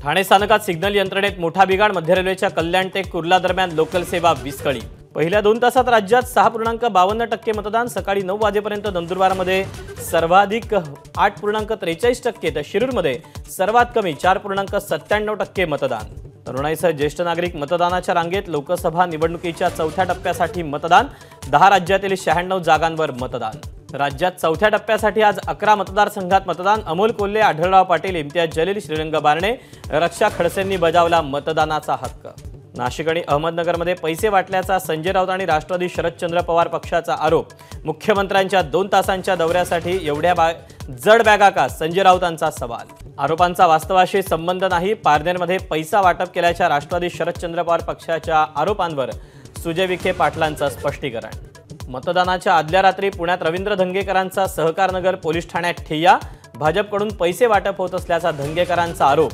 ठाणे स्थानकात सिग्नल यंत्रणेत मोठा बिघाड। मध्य रेल्वेच्या कल्याण ते कुर्ला दरम्यान लोकल सेवा विस्कळीत। पहिल्या 2 तासात राज्यात 6.52% मतदान। सकाळी 9 वाजेपर्यंत नंदुरबारमध्ये सर्वाधिक 8.43% तर शिरूरमध्ये सर्वात कमी 4.97% मतदान। तरुणाईसह ज्येष्ठ नागरिक मतदानाच्या रांगेत। लोकसभा निवडणुकीच्या चौथ्या टप्प्यासाठी मतदान। 10 राज्यातील 96 जागांवर मतदान। राज्यात चौथ्या टप्प्यासाठी आज 11 मतदारसंघात मतदान। अमोल कोल्हे, आढळराव पाटील, इम्तियाज जलील, श्रीरंग बारणे, रक्षा खडसेंनी बजावला मतदानाचा हक्क। नाशिक आणि अहमदनगरमध्ये पैसे वाटल्याचा संजय राऊत आणि राष्ट्रवादी शरदचंद्र पवार पक्षाचा आरोप। मुख्यमंत्र्यांच्या 2 तासांच्या दौऱ्यासाठी एवढ्या जड बॅगा का? संजय राऊतांचा सवाल। आरोपांचा वास्तवाशी संबंध नाही। पारनेरमध्ये पैसा वाटप केल्याच्या राष्ट्रवादी शरदचंद्र पवार पक्षाच्या आरोपांवर सुजय विखे पाटलांचं स्पष्टीकरण। मतदानाच्या आदल्या रात्री पुण्यात रवींद्र धंगेकरांचा सहकारनगर पोलीस ठाण्यात ठिय्या। भाजपकडून पैसे वाटप होत असल्याचा धंगेकरांचा आरोप।